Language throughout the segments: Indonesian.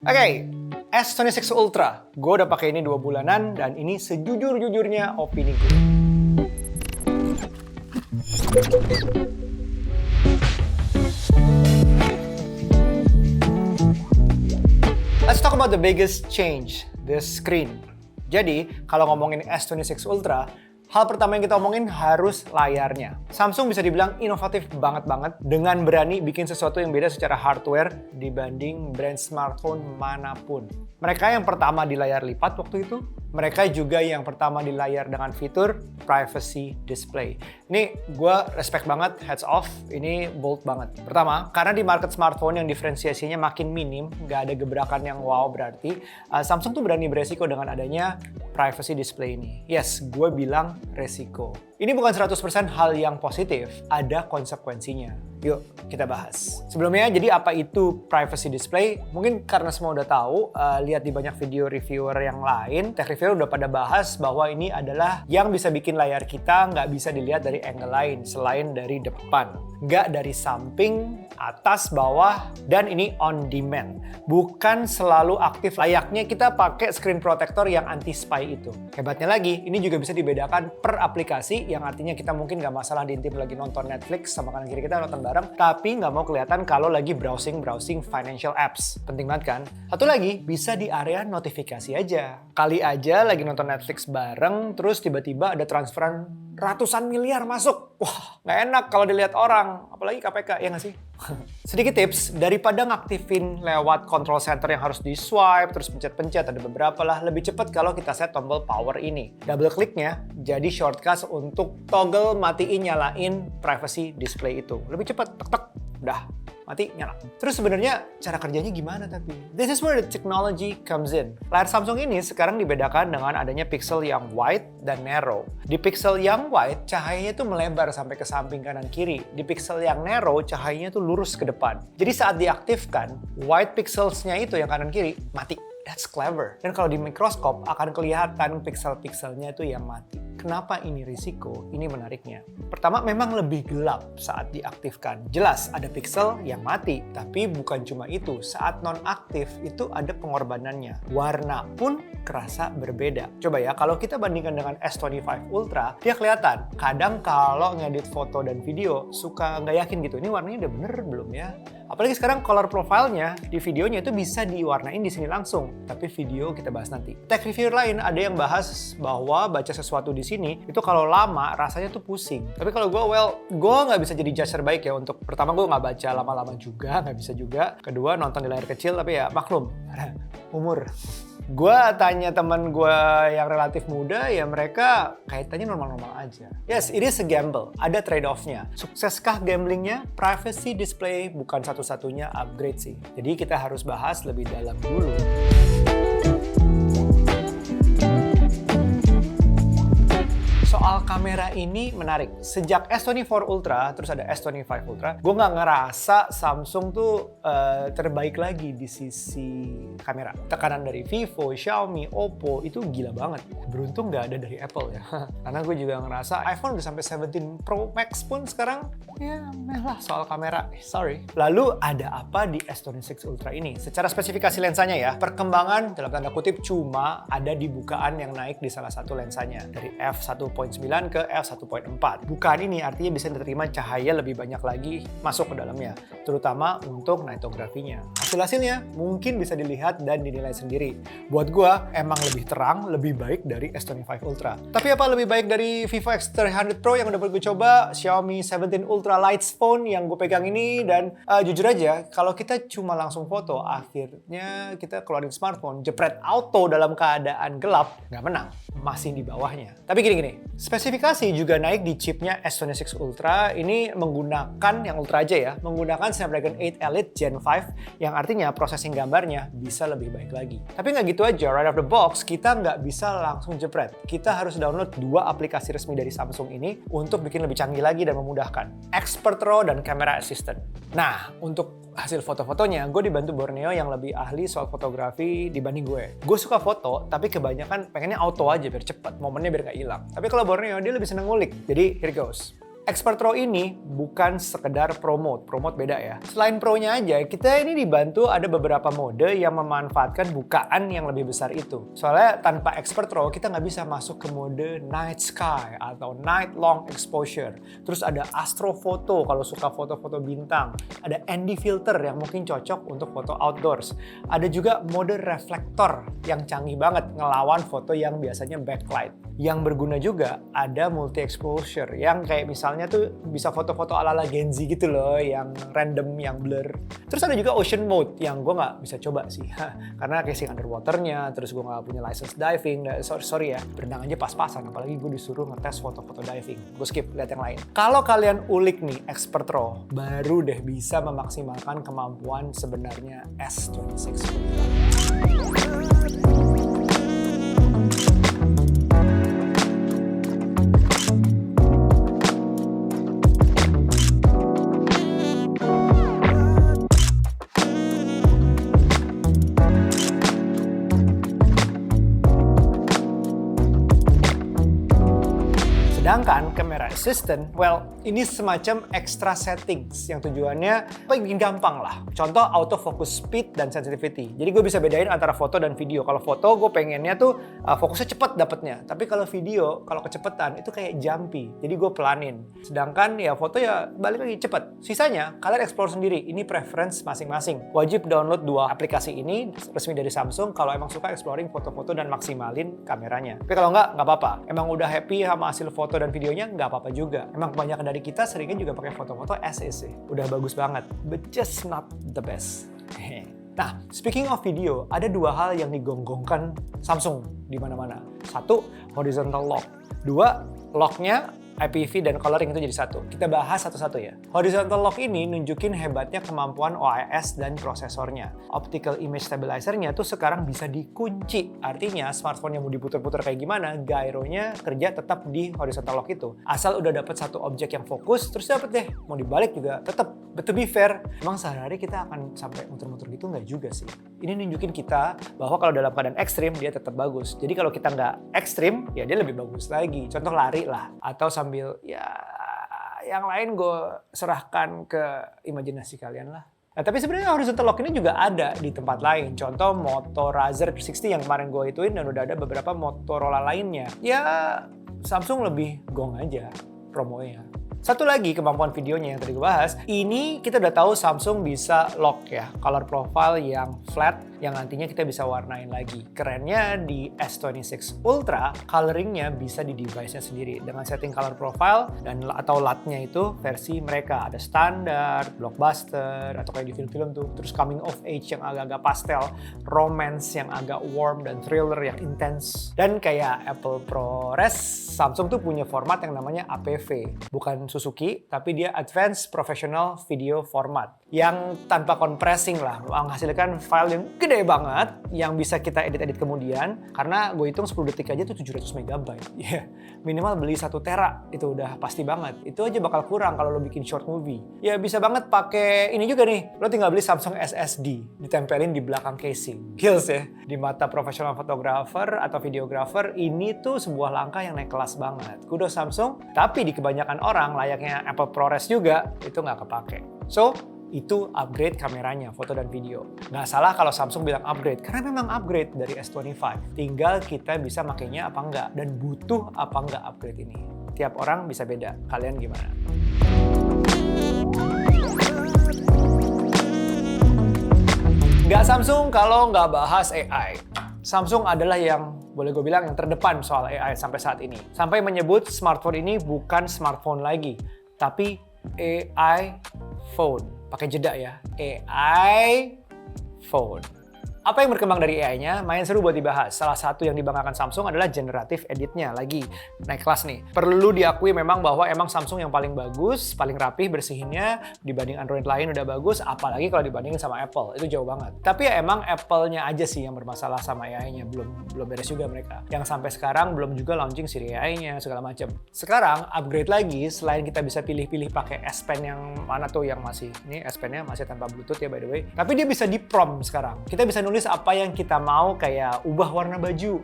Oke, S26 Ultra. Gue udah pakai ini 2 bulanan dan ini sejujur-jujurnya opini gue. Let's talk about the biggest change, the screen. Jadi, kalau ngomongin S26 Ultra, hal pertama yang kita omongin harus layarnya. Samsung bisa dibilang inovatif banget dengan berani bikin sesuatu yang beda secara hardware dibanding brand smartphone manapun. Mereka yang pertama di layar lipat waktu itu, mereka juga yang pertama di layar dengan fitur privacy display. Ini gue respect banget, heads off, ini bold banget. Pertama, karena di market smartphone yang diferensiasinya makin minim, nggak ada gebrakan yang wow berarti, Samsung tuh berani beresiko dengan adanya privacy display ini. Yes, gue bilang resiko. Ini bukan 100% hal yang positif, ada konsekuensinya. Yuk, kita bahas. Sebelumnya, jadi apa itu privacy display? Mungkin karena semua udah tahu, lihat di banyak video reviewer yang lain, tech reviewer udah pada bahas bahwa ini adalah yang bisa bikin layar kita nggak bisa dilihat dari angle lain selain dari depan. Nggak dari samping, atas, bawah, dan ini on demand. Bukan selalu aktif layaknya kita pakai screen protector yang anti-spy itu. Hebatnya lagi, ini juga bisa dibedakan per aplikasi, yang artinya kita mungkin nggak masalah diintip lagi nonton Netflix sama kanan kiri kita nonton bareng, tapi nggak mau kelihatan kalau lagi browsing financial apps. Penting banget kan? Satu lagi, bisa di area notifikasi aja. Kali aja lagi nonton Netflix bareng, terus tiba-tiba ada transferan ratusan miliar masuk. Wah, nggak enak kalau dilihat orang, apalagi KPK, ya nggak sih? Sedikit tips, daripada ngaktifin lewat control center yang harus di swipe, terus pencet-pencet, ada beberapa lah, lebih cepat kalau kita set tombol power ini. Double kliknya jadi shortcut untuk toggle matiin nyalain privacy display itu. Lebih cepat, tek-tek, udah. Mati, nyala. Terus sebenarnya cara kerjanya gimana tapi? This is where the technology comes in. Layar Samsung ini sekarang dibedakan dengan adanya pixel yang wide dan narrow. Di pixel yang wide, cahayanya tuh melebar sampai ke samping kanan kiri. Di pixel yang narrow, cahayanya tuh lurus ke depan. Jadi saat diaktifkan, wide pixelsnya itu yang kanan kiri, mati. That's clever. Dan kalau di mikroskop akan kelihatan pixel-pixelnya itu yang mati. Kenapa ini risiko? Ini menariknya. Pertama, memang lebih gelap saat diaktifkan. Jelas ada pixel yang mati, tapi bukan cuma itu. Saat non-aktif itu ada pengorbanannya. Warna pun kerasa berbeda. Coba ya, kalau kita bandingkan dengan S25 Ultra, dia kelihatan. Kadang kalau ngedit foto dan video, suka nggak yakin gitu. Ini warnanya udah bener belum ya? Apalagi sekarang color profile-nya di videonya itu bisa diwarnain di sini langsung. Tapi video kita bahas nanti. Tech reviewer lain ada yang bahas bahwa baca sesuatu di sini itu kalau lama rasanya tuh pusing. Tapi kalau gue nggak bisa jadi judge terbaik ya. Untuk pertama gue nggak baca lama-lama juga, nggak bisa juga. Kedua nonton di layar kecil, tapi ya maklum umur. Gue tanya teman gue yang relatif muda, ya mereka kaitannya normal-normal aja. Yes, it is a gamble. Ada trade-off-nya. Sukseskah gamblingnya? Privacy display bukan satu-satunya upgrade sih. Jadi kita harus bahas lebih dalam dulu. Soal kamera ini menarik. Sejak S24 Ultra, terus ada S25 Ultra, gue nggak ngerasa Samsung tuh terbaik lagi di sisi kamera. Tekanan dari Vivo, Xiaomi, Oppo itu gila banget. Beruntung nggak ada dari Apple ya. Karena gue juga ngerasa iPhone udah sampai 17 Pro Max pun sekarang ya meh lah soal kamera. Sorry. Lalu ada apa di S26 Ultra ini? Secara spesifikasi lensanya ya, perkembangan dalam tanda kutip cuma ada di bukaan yang naik di salah satu lensanya. Dari f1.9 ke f1.4. Bukaan ini artinya bisa diterima cahaya lebih banyak lagi masuk ke dalamnya, terutama untuk nitografinya. Hasil-hasilnya mungkin bisa dilihat dan dinilai sendiri. Buat gua emang lebih terang, lebih baik dari S25 Ultra. Tapi apa lebih baik dari Vivo X300 Pro yang udah gue coba, Xiaomi 17 Ultra Lights Phone yang gue pegang ini, dan jujur aja kalau kita cuma langsung foto, akhirnya kita keluarin smartphone, jepret auto dalam keadaan gelap, nggak menang. Masih di bawahnya. Tapi gini, spesifikasi juga naik di chipnya S26 Ultra. Ini menggunakan yang Ultra aja ya, menggunakan Snapdragon 8 Elite Gen 5 yang artinya processing gambarnya bisa lebih baik lagi. Tapi nggak gitu aja, right out of the box kita nggak bisa langsung jepret. Kita harus download 2 aplikasi resmi dari Samsung ini untuk bikin lebih canggih lagi dan memudahkan. Expert RAW dan Camera Assistant. Nah, untuk hasil foto-fotonya, gue dibantu Borneo yang lebih ahli soal fotografi dibanding gue. Gue suka foto, tapi kebanyakan pengennya auto aja biar cepet, momennya biar nggak hilang. Tapi kalau Borneo, dia lebih seneng ngulik. Jadi, here it goes. Expert Pro ini bukan sekedar promote beda ya. Selain Pro-nya aja, kita ini dibantu ada beberapa mode yang memanfaatkan bukaan yang lebih besar itu. Soalnya tanpa Expert Pro, kita nggak bisa masuk ke mode Night Sky atau Night Long Exposure. Terus ada Astrophoto kalau suka foto-foto bintang. Ada ND Filter yang mungkin cocok untuk foto outdoors. Ada juga mode reflektor yang canggih banget ngelawan foto yang biasanya backlight. Yang berguna juga ada multi exposure yang kayak misalnya tuh bisa foto-foto ala-ala Gen Z gitu loh, yang random, yang blur. Terus ada juga ocean mode yang gue nggak bisa coba sih karena casing underwaternya, terus gue nggak punya license diving. Sorry ya, berenang aja pas-pasan, apalagi gue disuruh ngetes foto-foto diving. Gue skip, lihat yang lain. Kalau kalian ulik nih Expert Pro, baru deh bisa memaksimalkan kemampuan sebenarnya S26 Ultra. Sedangkan kamera assistant, well, ini semacam extra settings yang tujuannya bikin gampang lah. Contoh autofocus speed dan sensitivity. Jadi gue bisa bedain antara foto dan video. Kalau foto gue pengennya tuh fokusnya cepet dapetnya. Tapi kalau video, kalau kecepetan itu kayak jumpy. Jadi gue pelanin. Sedangkan ya foto ya balik lagi cepet. Sisanya kalian explore sendiri. Ini preference masing-masing. Wajib download 2 aplikasi ini resmi dari Samsung kalau emang suka exploring foto-foto dan maksimalin kameranya. Tapi kalau nggak apa-apa. Emang udah happy sama hasil foto dan videonya, nggak apa-apa juga. Emang kebanyakan dari kita seringnya juga pakai foto-foto as is sih. Udah bagus banget, but just not the best. Nah, speaking of video, ada 2 hal yang digonggongkan Samsung di mana-mana. 1, horizontal lock. 2, locknya IPV dan coloring itu jadi satu. Kita bahas satu-satu ya. Horizontal lock ini nunjukin hebatnya kemampuan OIS dan prosesornya. Optical image stabilizer-nya tuh sekarang bisa dikunci. Artinya smartphone yang mau diputar-putar kayak gimana, gyronya kerja tetap di horizontal lock itu. Asal udah dapet satu objek yang fokus, terus dapet deh. Mau dibalik juga tetap. But to be fair, emang sehari-hari kita akan sampai muter-muter gitu nggak juga sih. Ini nunjukin kita bahwa kalau dalam keadaan ekstrim dia tetap bagus. Jadi kalau kita nggak ekstrim, ya dia lebih bagus lagi. Contoh lari lah, atau sambil ya yang lain gue serahkan ke imajinasi kalian lah. Nah, tapi sebenarnya horizontal lock ini juga ada di tempat lain. Contoh Moto Razr 360 yang kemarin gue ituin, dan udah ada beberapa Motorola lainnya. Ya Samsung lebih gong aja promonya. Satu lagi kemampuan videonya yang tadi gue bahas, ini kita udah tahu Samsung bisa lock ya, color profile yang flat, yang nantinya kita bisa warnain lagi. Kerennya di S26 Ultra, coloringnya bisa di device-nya sendiri dengan setting color profile dan atau LUT-nya itu versi mereka. Ada standar, blockbuster, atau kayak di film-film tuh, terus coming of age yang agak-agak pastel, romance yang agak warm, dan thriller yang intense. Dan kayak Apple ProRes, Samsung tuh punya format yang namanya APV, bukan Suzuki, tapi dia Advanced Professional Video Format yang tanpa compressing lah, menghasilkan file yang gede banget yang bisa kita edit-edit kemudian. Karena gue hitung 10 detik aja tuh 700 MB. Ya, minimal beli 1 tera itu udah pasti banget. Itu aja bakal kurang kalau lo bikin short movie. Ya bisa banget pakai ini juga nih. Lo tinggal beli Samsung SSD, ditempelin di belakang casing. Gils ya. Di mata profesional fotografer atau videografer, ini tuh sebuah langkah yang naik kelas banget. Kudos Samsung, tapi di kebanyakan orang layaknya Apple ProRes juga itu nggak kepake. So, itu upgrade kameranya, foto dan video. Nggak salah kalau Samsung bilang upgrade, karena memang upgrade dari S25. Tinggal kita bisa makainya apa enggak, dan butuh apa enggak upgrade ini. Tiap orang bisa beda. Kalian gimana? Nggak Samsung kalau nggak bahas AI. Samsung adalah yang boleh gue bilang yang terdepan soal AI sampai saat ini. Sampai menyebut smartphone ini bukan smartphone lagi, tapi AI phone. Pakai jeda ya, AI phone. Apa yang berkembang dari AI-nya? Main seru buat dibahas. Salah satu yang dibanggakan Samsung adalah generative edit-nya. Lagi naik kelas nih. Perlu diakui memang bahwa emang Samsung yang paling bagus, paling rapih bersihinnya dibanding Android lain udah bagus, apalagi kalau dibandingin sama Apple. Itu jauh banget. Tapi ya emang Apple-nya aja sih yang bermasalah sama AI-nya. Belum beres juga mereka. Yang sampai sekarang belum juga launching Siri AI-nya segala macam. Sekarang upgrade lagi, selain kita bisa pilih-pilih pakai S Pen yang mana tuh yang masih, ini S Pen-nya masih tanpa Bluetooth ya by the way. Tapi dia bisa di prompt sekarang. Kita bisa nulis apa yang kita mau, kayak ubah warna baju,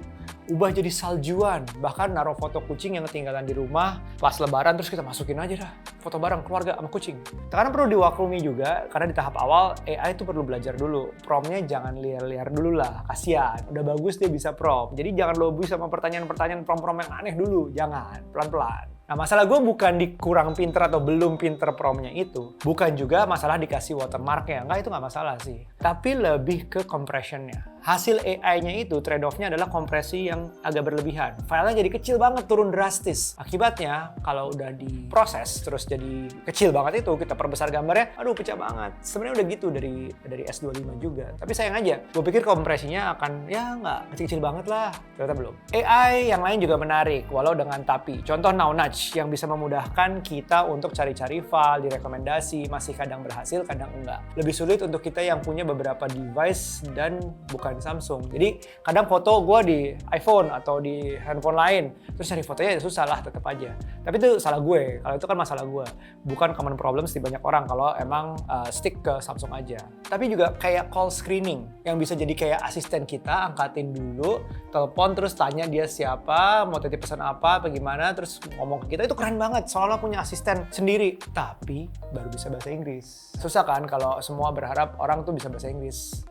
ubah jadi saljuan. Bahkan naruh foto kucing yang ketinggalan di rumah pas lebaran terus kita masukin aja dah foto bareng keluarga sama kucing. Karena perlu diwaklumi juga, karena di tahap awal AI itu perlu belajar dulu. Promptnya jangan liar-liar dulu lah, kasihan. Udah bagus dia bisa prompt. Jadi jangan lobby sama pertanyaan-pertanyaan prompt-prompt yang aneh dulu. Jangan, pelan-pelan. Nah, masalah gue bukan di kurang pinter atau belum pinter promptnya itu. Bukan juga masalah dikasih watermarknya. Enggak, itu nggak masalah sih. Tapi lebih ke compressionnya. Hasil AI-nya itu trade-off-nya adalah kompresi yang agak berlebihan. Filenya jadi kecil banget, turun drastis. Akibatnya, kalau udah diproses terus jadi kecil banget itu, kita perbesar gambarnya, aduh pecah banget. Sebenarnya udah gitu dari S25 juga. Tapi sayang aja, gue pikir kompresinya akan, ya nggak kecil-kecil banget lah. Ternyata belum. AI yang lain juga menarik, walau dengan tapi. Contoh Now Nudge, yang bisa memudahkan kita untuk cari-cari file, direkomendasi, masih kadang berhasil, kadang enggak. Lebih sulit untuk kita yang punya beberapa device dan bukan Samsung. Jadi kadang foto gue di iPhone atau di handphone lain, terus cari fotonya ya susah lah tetap aja. Tapi itu salah gue, kalau itu kan masalah gue. Bukan common problems di banyak orang kalau emang stick ke Samsung aja. Tapi juga kayak call screening, yang bisa jadi kayak asisten kita, angkatin dulu, telepon terus tanya dia siapa, mau titip pesan apa gimana, terus ngomong ke kita, itu keren banget, soalnya punya asisten sendiri. Tapi baru bisa bahasa Inggris. Susah kan kalau semua berharap orang tuh bisa bahasa Inggris.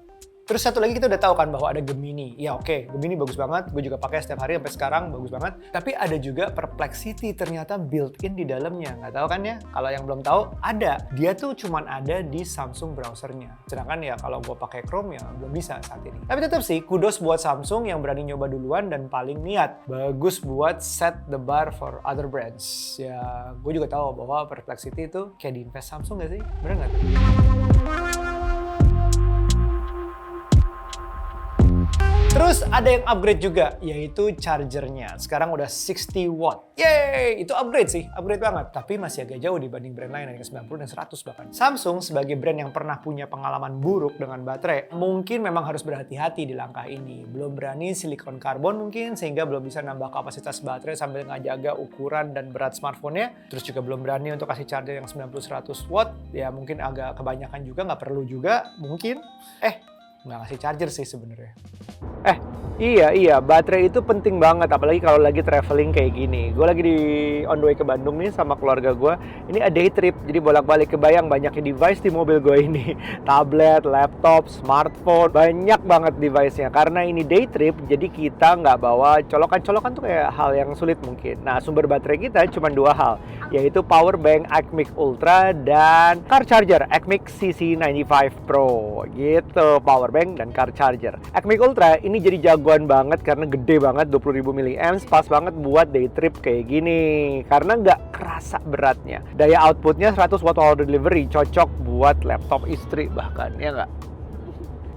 Terus satu lagi kita udah tahu kan bahwa ada Gemini. Ya oke, Gemini bagus banget. Gue juga pakai setiap hari sampai sekarang, bagus banget. Tapi ada juga Perplexity ternyata built-in di dalamnya. Nggak tahu kan ya? Kalau yang belum tahu, ada. Dia tuh cuman ada di Samsung browsernya. Sedangkan ya kalau gue pakai Chrome ya belum bisa saat ini. Tapi tetap sih, kudos buat Samsung yang berani nyoba duluan dan paling niat. Bagus buat set the bar for other brands. Ya gue juga tahu bahwa Perplexity itu kayak diinvest Samsung nggak sih? Bener nggak? Terus ada yang upgrade juga, yaitu chargernya. Sekarang udah 60 watt. Yeay, itu upgrade sih, upgrade banget. Tapi masih agak jauh dibanding brand lain yang 90 dan 100 bahkan. Samsung sebagai brand yang pernah punya pengalaman buruk dengan baterai, mungkin memang harus berhati-hati di langkah ini. Belum berani silikon karbon mungkin, sehingga belum bisa nambah kapasitas baterai sambil ngejaga ukuran dan berat smartphone-nya. Terus juga belum berani untuk kasih charger yang 90-100 watt. Ya mungkin agak kebanyakan juga, nggak perlu juga, mungkin. Nggak ngasih charger sih sebenarnya. Iya, baterai itu penting banget, apalagi kalau lagi traveling kayak gini. Gue lagi on the way ke Bandung nih sama keluarga gue. Ini a day trip, jadi bolak-balik. Kebayang banyaknya device di mobil gue ini. Tablet, laptop, smartphone, banyak banget device-nya. Karena ini day trip, jadi kita nggak bawa colokan-colokan tuh kayak hal yang sulit mungkin. Nah, sumber baterai kita cuma 2 hal, yaitu power bank Acmic Ultra dan car charger Acmic CC95 Pro. Gitu, power bank dan car charger. Acmic Ultra ini jadi jagoan banget karena gede banget, 20.000 mAh, pas banget buat day trip kayak gini. Karena nggak kerasa beratnya. Daya outputnya 100 watt hour delivery, cocok buat laptop istri bahkan, ya nggak?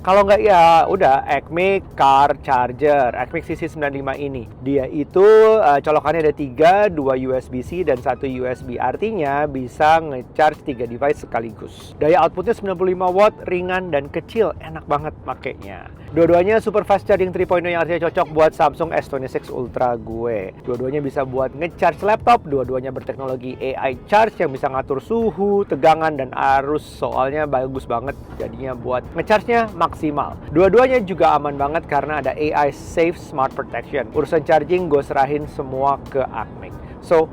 Kalau nggak ya udah Acmic Car Charger, Acmic CC95 ini. Dia itu colokannya ada 3, 2 USB-C dan 1 USB. Artinya bisa nge-charge 3 device sekaligus. Daya outputnya 95 watt, ringan dan kecil, enak banget makainya. Dua-duanya super fast charging 3.0 yang artinya cocok buat Samsung S26 Ultra gue. Dua-duanya bisa buat nge-charge laptop, dua-duanya berteknologi AI Charge yang bisa ngatur suhu, tegangan, dan arus. Soalnya bagus banget jadinya buat nge-charge-nya maksimal. Dua-duanya juga aman banget karena ada AI Safe Smart Protection. Urusan charging gue serahin semua ke Acmic. So,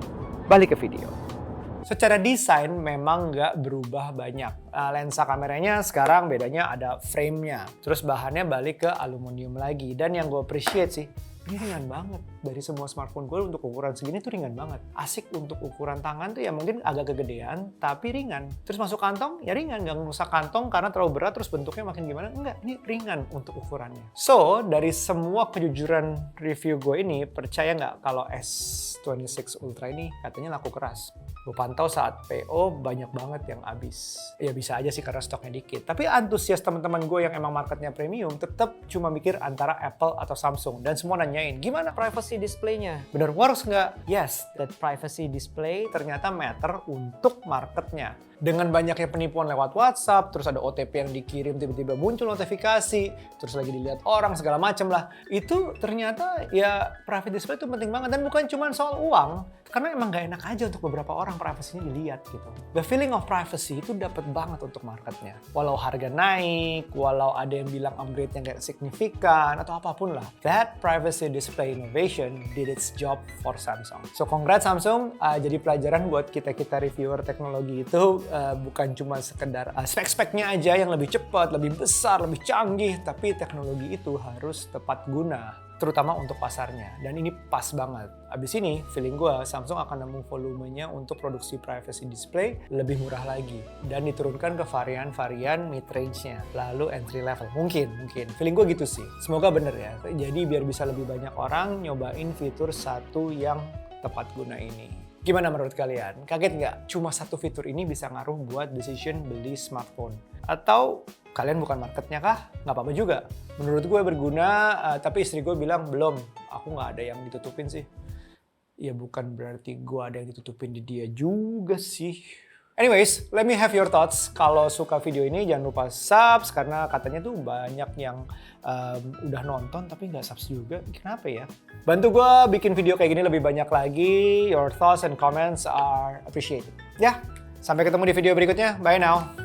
balik ke video. Secara desain memang nggak berubah banyak. Lensa kameranya sekarang bedanya ada frame-nya. Terus bahannya balik ke aluminium lagi. Dan yang gue appreciate sih, ini ringan banget. Dari semua smartphone gue untuk ukuran segini tuh ringan banget. Asik untuk ukuran tangan tuh ya mungkin agak kegedean, tapi ringan. Terus masuk kantong, ya ringan. Nggak ngerusak kantong karena terlalu berat terus bentuknya makin gimana. Enggak, ini ringan untuk ukurannya. So, dari semua kejujuran review gue ini, percaya nggak kalau S26 Ultra ini katanya laku keras? Gue pantau saat PO banyak banget yang habis. Ya bisa aja sih karena stoknya dikit. Tapi antusias teman-teman gue yang emang marketnya premium tetap cuma mikir antara Apple atau Samsung. Dan semua nanyain, gimana privacy display-nya? Bener works nggak? Yes, that privacy display ternyata matter untuk marketnya. Dengan banyaknya penipuan lewat WhatsApp, terus ada OTP yang dikirim tiba-tiba muncul notifikasi, terus lagi dilihat orang segala macem lah. Itu ternyata ya private display itu penting banget dan bukan cuma soal uang, karena emang nggak enak aja untuk beberapa orang privasinya dilihat gitu. The feeling of privacy itu dapat banget banget untuk marketnya. Walau harga naik, walau ada yang bilang upgrade-nya nggak signifikan, atau apapun lah. That privacy display innovation did its job for Samsung. So congrats Samsung, jadi pelajaran buat kita reviewer teknologi itu bukan cuma sekedar spek-speknya aja yang lebih cepat, lebih besar, lebih canggih, tapi teknologi itu harus tepat guna. Terutama untuk pasarnya, dan ini pas banget. Abis ini, feeling gue Samsung akan nemu volumenya untuk produksi privacy display lebih murah lagi dan diturunkan ke varian-varian mid-range-nya, lalu entry level. Mungkin. Feeling gue gitu sih. Semoga bener ya. Jadi biar bisa lebih banyak orang nyobain fitur satu yang tepat guna ini. Gimana menurut kalian? Kaget nggak? Cuma satu fitur ini bisa ngaruh buat decision beli smartphone. Atau kalian bukan marketnya kah? Nggak apa-apa juga. Menurut gue berguna, tapi istri gue bilang belum. Aku nggak ada yang ditutupin sih. Ya bukan berarti gue ada yang ditutupin di dia juga sih. Anyways, let me have your thoughts. Kalau suka video ini jangan lupa subs, karena katanya tuh banyak yang udah nonton tapi nggak subs juga. Kenapa ya? Bantu gue bikin video kayak gini lebih banyak lagi. Your thoughts and comments are appreciated. Ya, sampai ketemu di video berikutnya. Bye now.